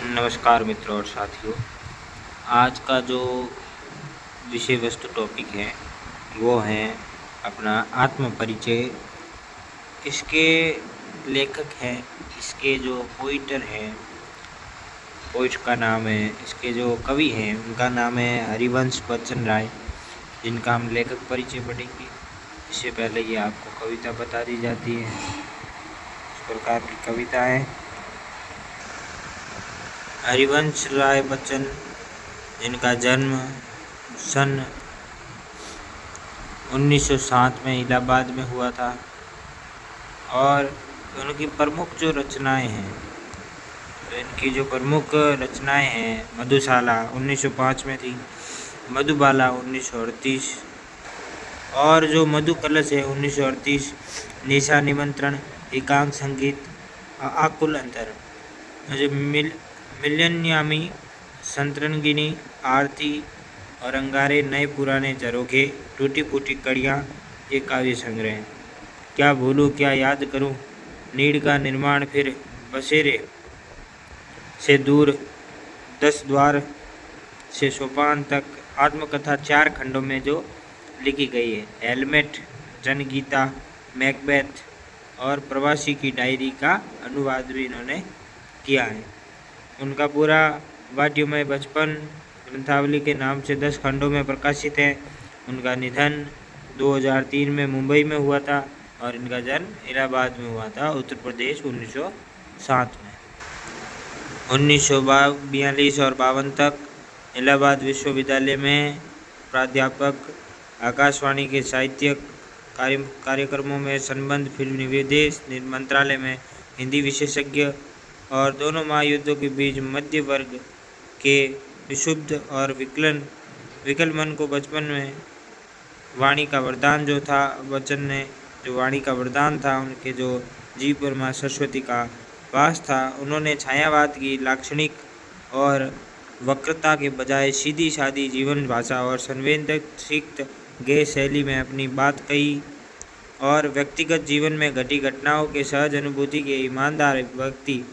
नमस्कार मित्रों और साथियों। आज का जो विषय वस्तु टॉपिक है वो है अपना आत्म परिचय। इसके लेखक हैं, इसके जो पोइटर हैं, पोइट का नाम है, इसके जो कवि हैं उनका नाम है हरिवंश बच्चन राय, जिनका हम लेखक परिचय पढ़ेंगे। इससे पहले ये आपको कविता बता दी जाती है। इस प्रकार की कविता है। हरिवंश राय बच्चन, जिनका जन्म सन 1907 में इलाहाबाद में हुआ था, और उनकी प्रमुख जो रचनाएं हैं, तो इनकी जो प्रमुख रचनाएं हैं, मधुशाला 1905 में थी, मधुबाला 1938, और जो मधु कलश है 1938, निशा निमंत्रण, एकांक संगीत, आकुल अंतर, जो मिलन्यामी, संतरंगिनी, आरती और अंगारे, नए पुराने झरोखे, टूटी फूटी कड़ियाँ, ये काव्य संग्रह हैं। क्या भूलूं क्या याद करूं, नीड़ का निर्माण, फिर बसेरे से दूर, 10 द्वार से सोपान तक, आत्मकथा 4 खंडों में जो लिखी गई है। हेलमेट, जनगीता, मैकबेथ और प्रवासी की डायरी का अनुवाद भी इन्होंने किया है। उनका पूरा वाट्यमय बचपन ग्रंथावली के नाम से 10 खंडों में प्रकाशित है। उनका निधन 2003 में मुंबई में हुआ था और इनका जन्म इलाहाबाद में हुआ था, उत्तर प्रदेश, 1907 में। 1942 और 52 तक इलाहाबाद विश्वविद्यालय में प्राध्यापक, आकाशवाणी के साहित्यिक कार्यक्रमों में संबंध, फिल्म निदेश, मंत्रालय में हिंदी विशेषज्ञ, और दोनों महायुद्धों के बीच मध्य वर्ग के विशुद्ध और विकल मन को बचपन में वाणी का वरदान जो था, बच्चन ने जो वाणी का वरदान था, उनके जो जीव पर माँ सरस्वती का वास था, उन्होंने छायावाद की लाक्षणिक और वक्रता के बजाय सीधी सादी जीवन भाषा और संवेदनशील गैर शैली में अपनी बात कही, और व्यक्तिगत जीवन में घटी घटनाओं के सहज अनुभूति के ईमानदार व्यक्ति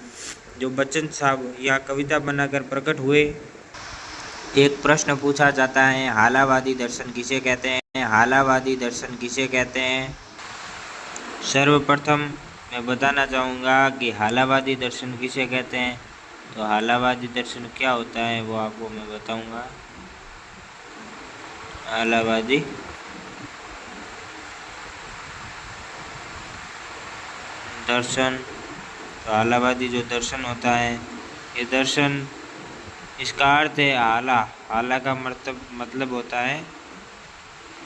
जो बच्चन साहब यहाँ कविता बनाकर प्रकट हुए। एक प्रश्न पूछा जाता है, हालावादी दर्शन किसे कहते हैं? हालावादी दर्शन किसे कहते हैं? सर्वप्रथम मैं बताना चाहूँगा कि हालावादी दर्शन किसे कहते हैं। तो हालावादी दर्शन क्या होता है वो आपको मैं बताऊँगा। हालावादी दर्शन, तो हालावादी जो दर्शन होता है, ये दर्शन, इसका अर्थ है हाला। हाला का मतलब होता है,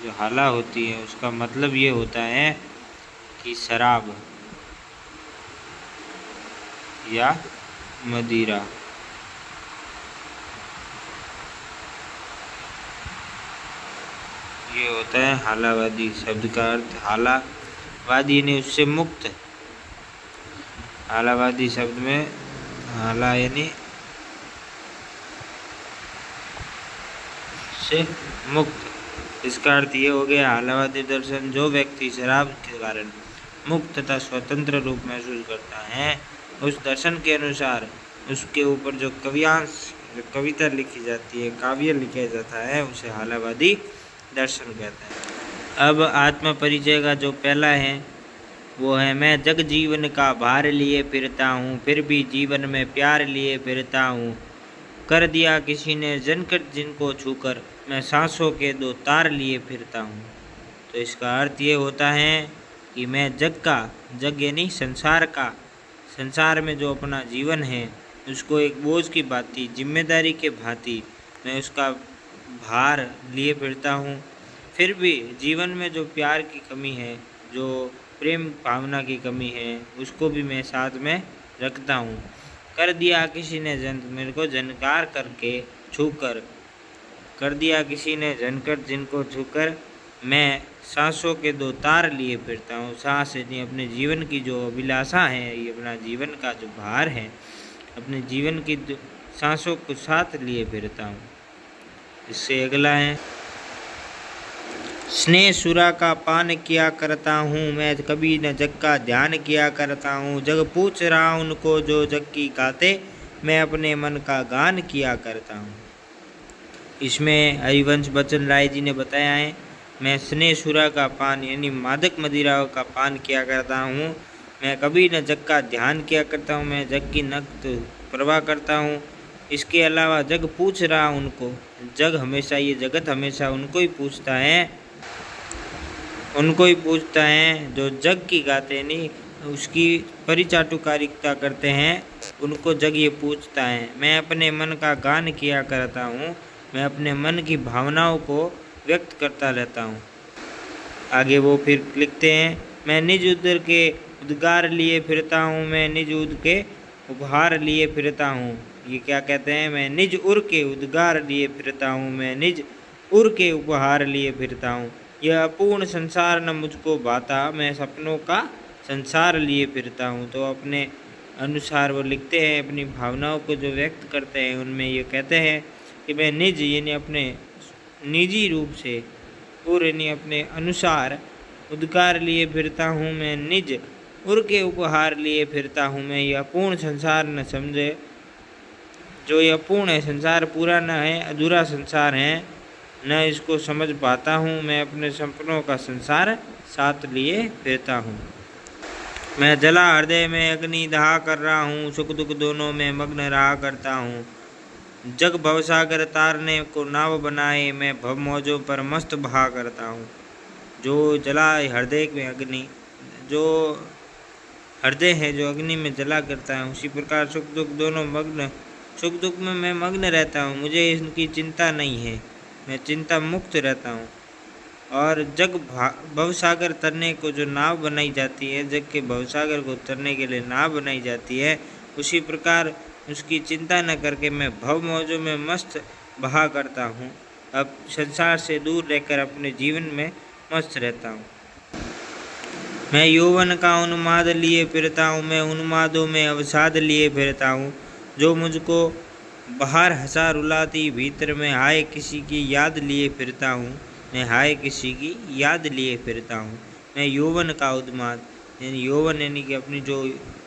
जो हाला होती है उसका मतलब ये होता है कि शराब या मदिरा। ये होता है हालावादी शब्द का अर्थ। हालावादी यानी उससे मुक्त। हालावादी शब्द में हाला यानी से मुक्त। इसका अर्थ ये हो गया, हालावादी दर्शन, जो व्यक्ति शराब के कारण मुक्त तथा स्वतंत्र रूप महसूस करता है, उस दर्शन के अनुसार उसके ऊपर जो कवियांश, जो कविता लिखी जाती है, काव्य लिखा जाता है, उसे हालावादी दर्शन कहते हैं। अब आत्म परिचय का जो पहला है वो है, मैं जग जीवन का भार लिए फिरता हूँ, फिर भी जीवन में प्यार लिए फिरता हूँ। कर दिया किसी ने जनकर जिनको छूकर, मैं सांसों के 2 तार लिए फिरता हूँ। तो इसका अर्थ ये होता है कि मैं जग यानी संसार का, संसार में जो अपना जीवन है उसको एक बोझ की भांति, जिम्मेदारी के भांति मैं उसका भार लिए फिरता हूँ। फिर भी जीवन में जो प्यार की कमी है, जो प्रेम भावना की कमी है, उसको भी मैं साथ में रखता हूँ। कर दिया किसी ने मेरे को जनकार करके छूकर, कर दिया किसी ने जनकर जिनको छूकर, मैं सांसों के 2 तार लिए फिरता हूँ। सांस यानी अपने जीवन की जो अभिलाषा है, ये अपना जीवन का जो भार है, अपने जीवन की सांसों को साथ लिए फिरता हूँ। इससे अगला है, स्नेह सुरा का पान किया करता हूँ, मैं कभी न जग का ध्यान किया करता हूँ। जग पूछ रहा उनको जो जग की गाते, मैं अपने मन का गान किया करता हूँ। इसमें हरिवंश बच्चन राय जी ने बताया है, मैं स्नेह सुरा का पान यानी मादक मदिराओं का पान किया करता हूँ। मैं कभी न जग का ध्यान किया करता हूँ, मैं जग की न परवाह करता हूँ। इसके अलावा जग पूछ रहा उनको, जग हमेशा, ये जगत हमेशा उनको ही पूछता है, जो जग की गाते नहीं उसकी परिचाटुकारिता करते हैं, उनको जग ये पूछता है। मैं अपने मन का गान किया करता हूँ, मैं अपने मन की भावनाओं को व्यक्त करता रहता हूँ। आगे वो फिर लिखते हैं, मैं निज उदर के उद्गार लिए फिरता हूँ, मैं निज उद के उपहार लिए फिरता हूँ। ये क्या कहते हैं, मैं निज उर के उद्गार लिए फिरता हूँ, मैं निज उर के उपहार लिए फिरता हूँ। यह अपूर्ण संसार न मुझको भाता, मैं सपनों का संसार लिए फिरता हूँ। तो अपने अनुसार वो लिखते हैं, अपनी भावनाओं को जो व्यक्त करते हैं उनमें ये कहते हैं कि मैं निज यानी अपने निजी रूप से, उर यानी अपने अनुसार, उद्गार लिए फिरता हूँ, मैं निज उर के उपहार लिए फिरता हूँ। मैं यह अपूर्ण संसार न समझे, जो यह अपूर्ण है, संसार पूरा न है, अधूरा संसार है, न इसको समझ पाता हूँ। मैं अपने सपनों का संसार साथ लिए फिरता हूँ। मैं जला हृदय में अग्नि दहा कर रहा हूँ, सुख दुख दोनों में मग्न रहा करता हूँ। जग भवसागर तारने को नाव बनाए, मैं भव मौजों पर मस्त बहा करता हूँ। जो जला हृदय में अग्नि, जो हृदय है जो अग्नि में जला करता है, उसी प्रकार सुख दुख दोनों मग्न, सुख दुख में मैं मग्न रहता हूँ, मुझे इनकी चिंता नहीं है, मैं चिंता मुक्त रहता हूँ। और जग भवसागर तरने को जो नाव बनाई जाती है, जग के भवसागर को तरने के लिए नाव बनाई जाती है, उसी प्रकार उसकी चिंता न करके मैं भव मौजों में मस्त बहा करता हूँ। अब संसार से दूर रहकर अपने जीवन में मस्त रहता हूँ। मैं यौवन का उन्माद लिए फिरता हूँ, मैं उन्मादों में अवसाद लिए फिरता हूँ। जो मुझको बाहर हंसा रुलाती, भीतर में हाय किसी की याद लिए फिरता हूँ, मैं हाय किसी की याद लिए फिरता हूँ। मैं यौवन का उन्माद यानी यौवन यानी कि अपनी जो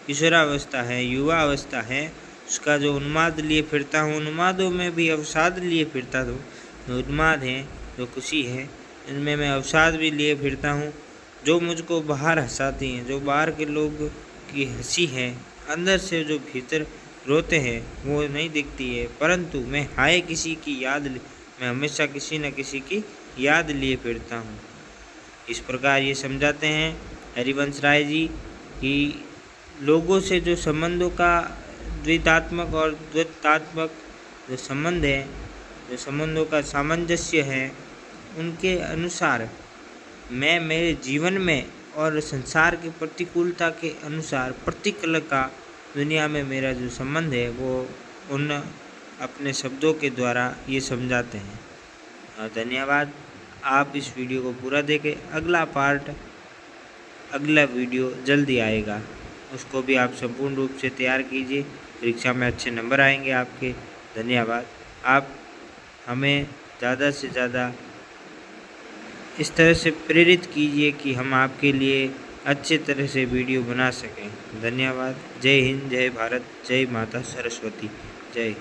किशोरावस्था है, युवा अवस्था है, उसका जो उन्माद लिए फिरता हूँ, उन्मादों में भी अवसाद लिए फिरता हूँ। जो उन्माद है, जो खुशी है, इनमें मैं अवसाद भी लिए फिरता हूँ। जो मुझको बाहर हंसाती हैं, जो बाहर के लोग की हंसी है, अंदर से जो भीतर रोते हैं वो नहीं दिखती है, परंतु मैं हाय किसी की याद, मैं हमेशा किसी न किसी की याद लिए फिरता हूँ। इस प्रकार ये समझाते हैं हरिवंश राय जी कि लोगों से जो संबंधों का द्वितात्मक और द्वैतात्मक जो संबंध है, जो संबंधों का सामंजस्य है, उनके अनुसार मैं मेरे जीवन में और संसार की प्रतिकूलता के अनुसार प्रतिकूल का दुनिया में मेरा जो संबंध है वो उन अपने शब्दों के द्वारा ये समझाते हैं। और धन्यवाद। आप इस वीडियो को पूरा देखें। अगला वीडियो जल्दी आएगा, उसको भी आप संपूर्ण रूप से तैयार कीजिए, परीक्षा में अच्छे नंबर आएंगे आपके। धन्यवाद। आप हमें ज़्यादा से ज़्यादा इस तरह से प्रेरित कीजिए कि हम आपके लिए अच्छे तरह से वीडियो बना सकें। धन्यवाद। जय हिंद, जय भारत, जय माता सरस्वती, जय।